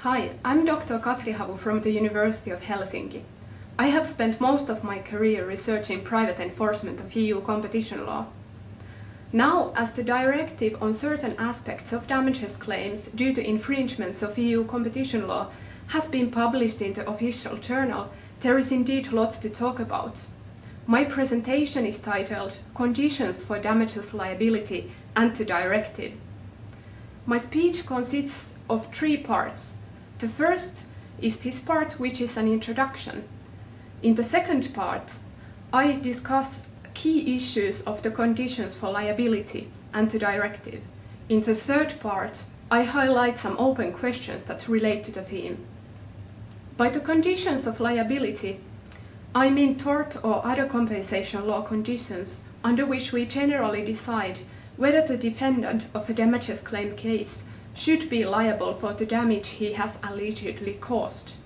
Hi, I'm Dr. Katri Harvu from the University of Helsinki. I have spent most of my career researching private enforcement of EU competition law. Now, as the directive on certain aspects of damages claims due to infringements of EU competition law has been published in the official journal, there is indeed lots to talk about. My presentation is titled Conditions for Damages Liability and the Directive. My speech consists of 3 parts. The first is this part, which is an introduction. In the second part, I discuss key issues of the conditions for liability and the directive. In the third part, I highlight some open questions that relate to the theme. By the conditions of liability, I mean tort or other compensation law conditions under which we generally decide whether the defendant of a damages claim case should be liable for the damage he has allegedly caused.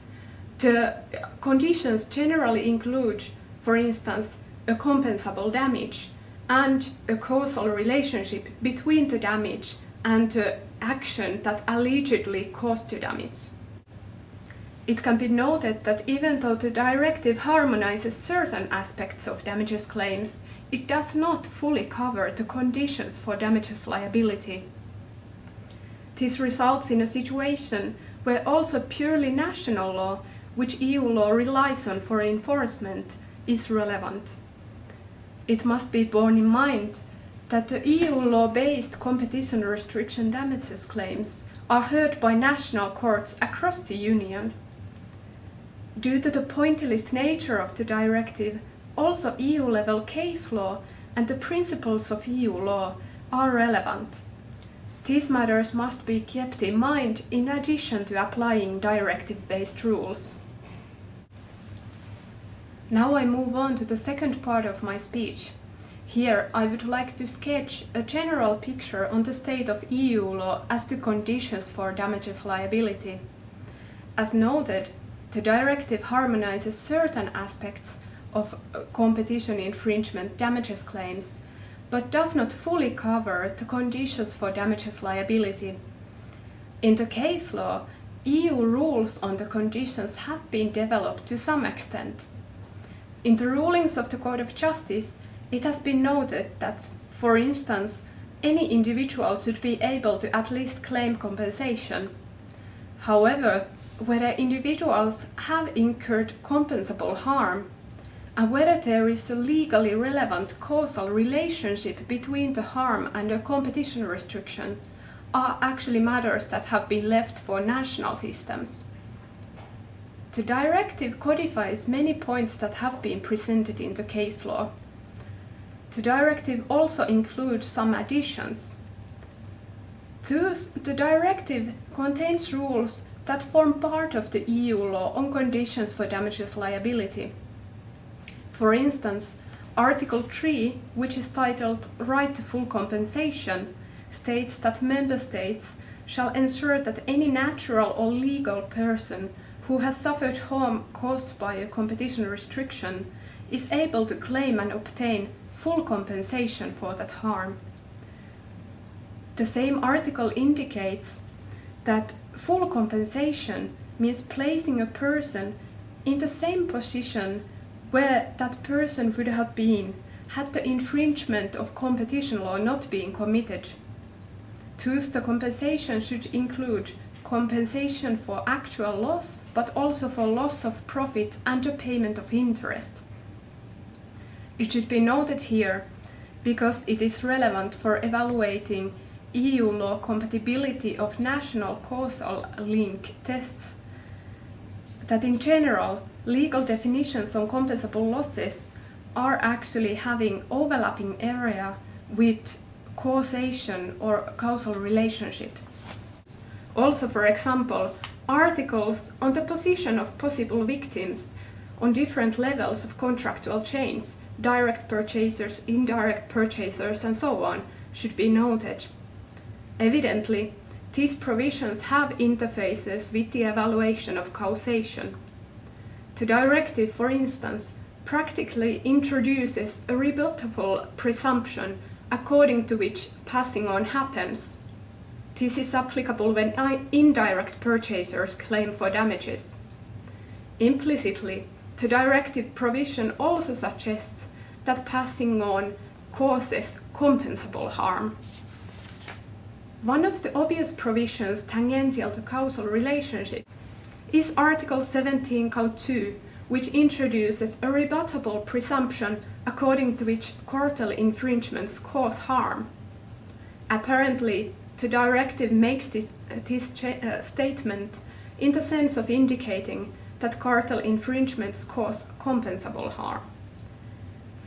The conditions generally include, for instance, a compensable damage and a causal relationship between the damage and the action that allegedly caused the damage. It can be noted that even though the directive harmonizes certain aspects of damages claims, it does not fully cover the conditions for damages liability. This results in a situation where also purely national law, which EU law relies on for enforcement, is relevant. It must be borne in mind that the EU law-based competition restriction damages claims are heard by national courts across the Union. Due to the pointillist nature of the directive, also EU-level case law and the principles of EU law are relevant. These matters must be kept in mind in addition to applying directive-based rules. Now I move on to the second part of my speech. Here I would like to sketch a general picture on the state of EU law as to conditions for damages liability. As noted, the directive harmonizes certain aspects of competition infringement damages claims, but does not fully cover the conditions for damages liability. In the case law, EU rules on the conditions have been developed to some extent. In the rulings of the Court of Justice, it has been noted that, for instance, any individual should be able to at least claim compensation. However, whether individuals have incurred compensable harm and whether there is a legally relevant causal relationship between the harm and the competition restrictions are actually matters that have been left for national systems. The directive codifies many points that have been presented in the case law. The directive also includes some additions. Thus, the directive contains rules that form part of the EU law on conditions for damages liability. For instance, Article 3, which is titled Right to Full Compensation, states that member states shall ensure that any natural or legal person who has suffered harm caused by a competition restriction is able to claim and obtain full compensation for that harm. The same article indicates that full compensation means placing a person in the same position where that person would have been had the infringement of competition law not been committed. Thus, the compensation should include compensation for actual loss, but also for loss of profit and the payment of interest. It should be noted here, because it is relevant for evaluating EU law compatibility of national causal link tests, that in general, legal definitions on compensable losses are actually having overlapping area with causation or causal relationship. Also, for example, articles on the position of possible victims on different levels of contractual chains, direct purchasers, indirect purchasers, and so on, should be noted. Evidently, these provisions have interfaces with the evaluation of causation. The directive, for instance, practically introduces a rebuttable presumption according to which passing on happens. This is applicable when indirect purchasers claim for damages. Implicitly, the directive provision also suggests that passing on causes compensable harm. One of the obvious provisions tangential to causal relationship is Article 17 Count 2, which introduces a rebuttable presumption according to which cartel infringements cause harm. Apparently, the directive makes this statement in the sense of indicating that cartel infringements cause compensable harm.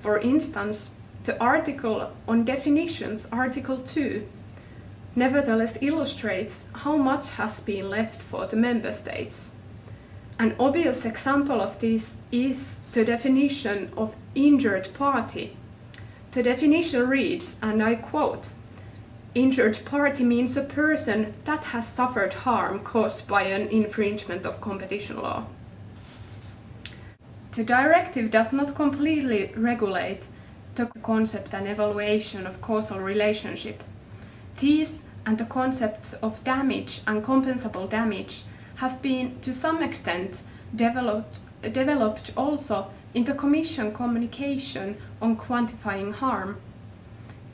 For instance, the article on definitions, Article 2, nevertheless illustrates how much has been left for the member states. An obvious example of this is the definition of injured party. The definition reads, and I quote, "Injured party means a person that has suffered harm caused by an infringement of competition law." The directive does not completely regulate the concept and evaluation of causal relationship. These and the concepts of damage and compensable damage have been to some extent developed also in the Commission communication on quantifying harm.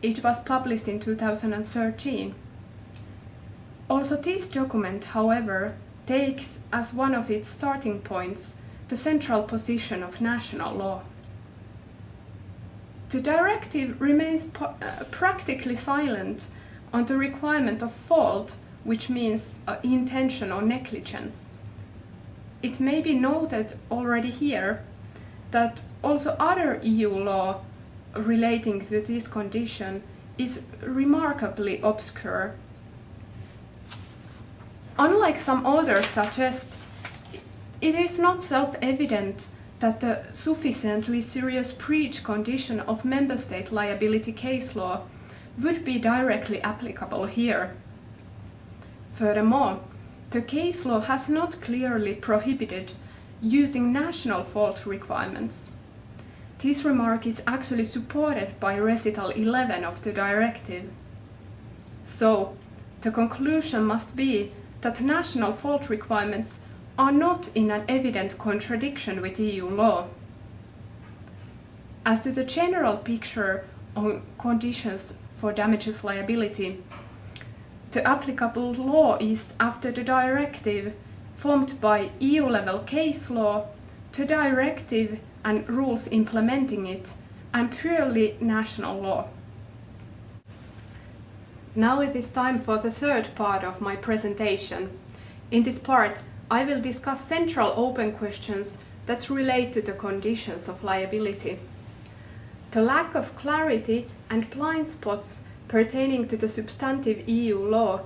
It was published in 2013. Also, this document, however, takes as one of its starting points the central position of national law. The directive remains practically silent on the requirement of fault, which means intention or negligence. It may be noted already here that also other EU law relating to this condition is remarkably obscure. Unlike some authors suggest, it is not self-evident that the sufficiently serious breach condition of member state liability case law would be directly applicable here. Furthermore, the case law has not clearly prohibited using national fault requirements. This remark is actually supported by recital 11 of the directive. So, the conclusion must be that national fault requirements are not in an evident contradiction with EU law. As to the general picture on conditions for damages liability, the applicable law is, after the directive, formed by EU-level case law, the directive and rules implementing it, and purely national law. Now it is time for the third part of my presentation. In this part, I will discuss central open questions that relate to the conditions of liability. The lack of clarity and blind spots pertaining to the substantive EU law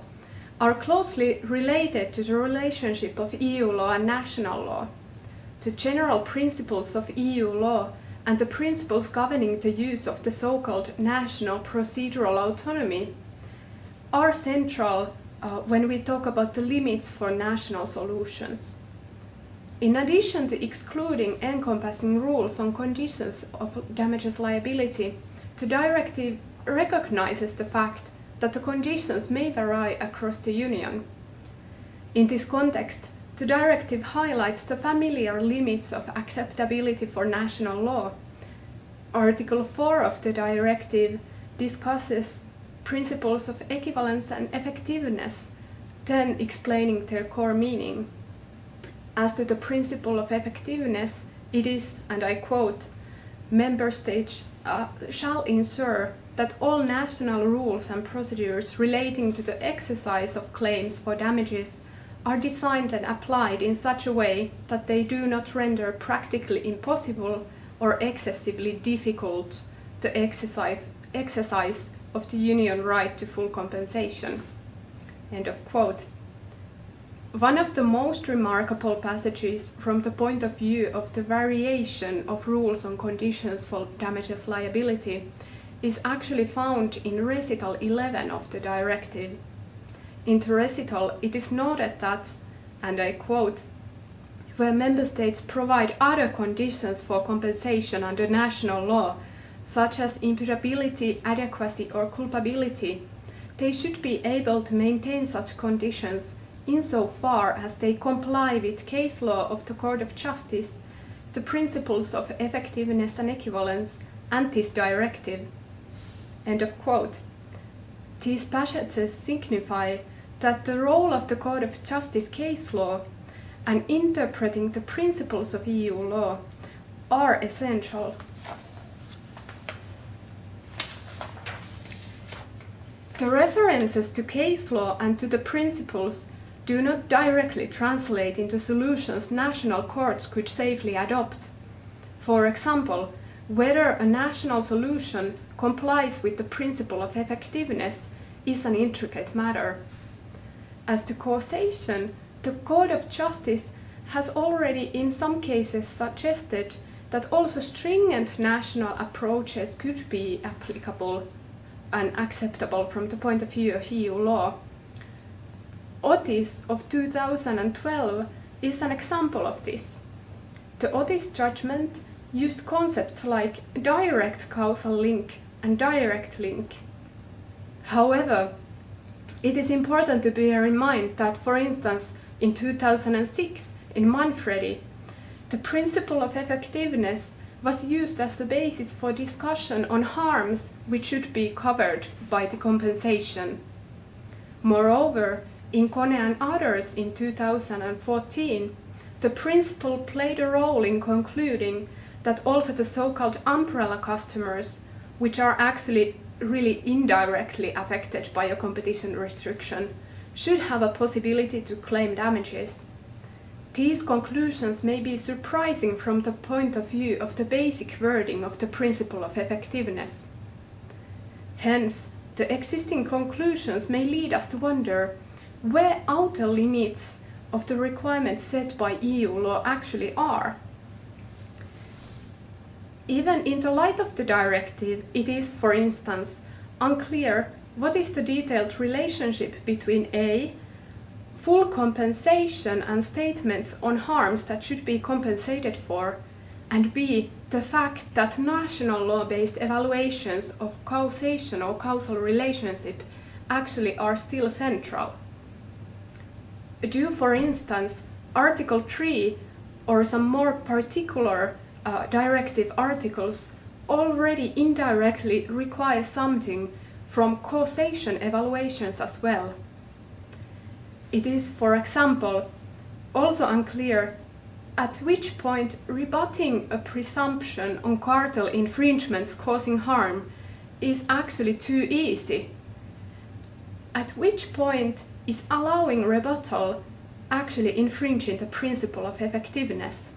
are closely related to the relationship of EU law and national law. The general principles of EU law and the principles governing the use of the so-called national procedural autonomy are central when we talk about the limits for national solutions. In addition to excluding encompassing rules on conditions of damages liability, the directive recognizes the fact that the conditions may vary across the Union. In this context, the directive highlights the familiar limits of acceptability for national law. Article 4 of the directive discusses principles of equivalence and effectiveness, then explaining their core meaning. As to the principle of effectiveness, it is, and I quote, "Member states shall ensure that all national rules and procedures relating to the exercise of claims for damages are designed and applied in such a way that they do not render practically impossible or excessively difficult the exercise of the Union right to full compensation." End of quote. One of the most remarkable passages from the point of view of the variation of rules on conditions for damages liability is actually found in recital 11 of the directive. In the recital, it is noted that, and I quote, "Where member states provide other conditions for compensation under national law, such as imputability, adequacy, or culpability, they should be able to maintain such conditions insofar as they comply with case law of the Court of Justice, the principles of effectiveness and equivalence, and this directive." End of quote. These passages signify that the role of the Court of Justice case law and interpreting the principles of EU law are essential. The references to case law and to the principles do not directly translate into solutions national courts could safely adopt. For example, whether a national solution complies with the principle of effectiveness is an intricate matter. As to causation, the Court of Justice has already in some cases suggested that also stringent national approaches could be applicable and acceptable from the point of view of EU law. Otis of 2012 is an example of this. The Otis judgment used concepts like direct causal link and direct link. However, it is important to bear in mind that, for instance, in 2006 in Manfredi, the principle of effectiveness was used as the basis for discussion on harms which should be covered by the compensation. Moreover, in Kone and others in 2014, the principle played a role in concluding that also the so-called umbrella customers, which are actually really indirectly affected by a competition restriction, should have a possibility to claim damages. These conclusions may be surprising from the point of view of the basic wording of the principle of effectiveness. Hence, the existing conclusions may lead us to wonder where outer limits of the requirements set by EU law actually are. Even in the light of the directive, it is, for instance, unclear what is the detailed relationship between A, full compensation and statements on harms that should be compensated for, and B, the fact that national law-based evaluations of causation or causal relationship actually are still central. Do, for instance, Article 3 or some more particular directive articles already indirectly require something from causation evaluations as well. It is, for example, also unclear at which point rebutting a presumption on cartel infringements causing harm is actually too easy. At which point is allowing rebuttal actually infringing the principle of effectiveness?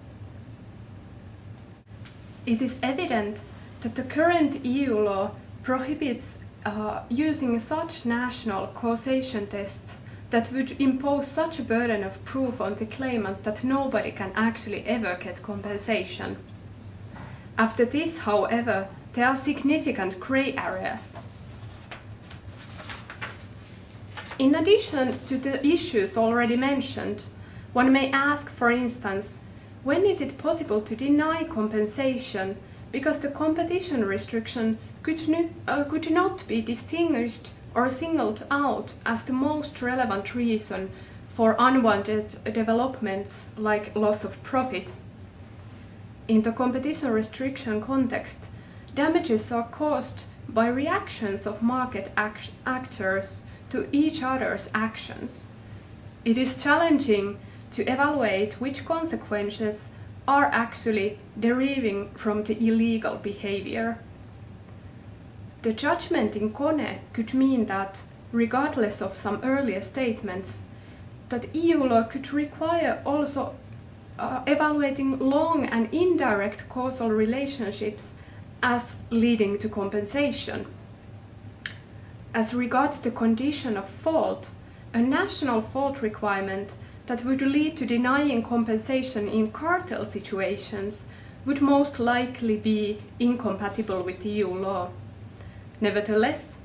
It is evident that the current EU law prohibits using such national causation tests that would impose such a burden of proof on the claimant that nobody can actually ever get compensation. After this, however, there are significant grey areas. In addition to the issues already mentioned, one may ask, for instance, when is it possible to deny compensation because the competition restriction could not be distinguished or singled out as the most relevant reason for unwanted developments like loss of profit? In the competition restriction context, damages are caused by reactions of market actors to each other's actions. It is challenging to evaluate which consequences are actually deriving from the illegal behavior. The judgment in Kone could mean that, regardless of some earlier statements, that EU law could require also evaluating long and indirect causal relationships as leading to compensation. As regards the condition of fault, a national fault requirement that would lead to denying compensation in cartel situations would most likely be incompatible with EU law. Nevertheless,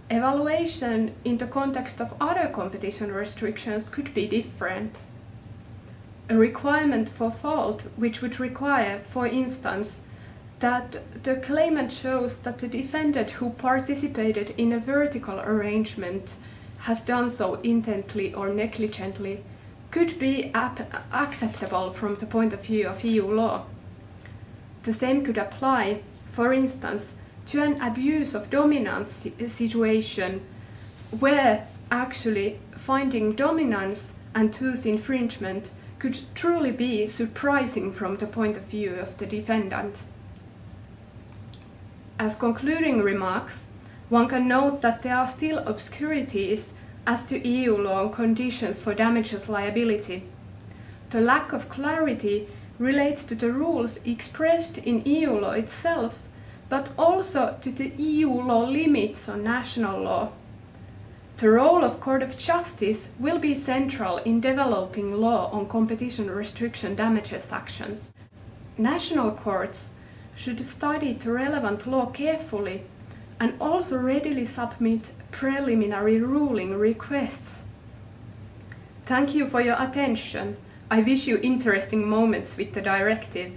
evaluation in the context of other competition restrictions could be different. A requirement for fault which would require, for instance, that the claimant shows that the defendant who participated in a vertical arrangement has done so intently or negligently could be acceptable from the point of view of EU law. The same could apply, for instance, to an abuse of dominance situation where actually finding dominance and thus infringement could truly be surprising from the point of view of the defendant. As concluding remarks, one can note that there are still obscurities as to EU law conditions for damages liability. The lack of clarity relates to the rules expressed in EU law itself, but also to the EU law limits on national law. The role of Court of Justice will be central in developing law on competition restriction damages actions. National courts should study the relevant law carefully and also readily submit preliminary ruling requests. Thank you for your attention. I wish you interesting moments with the directive.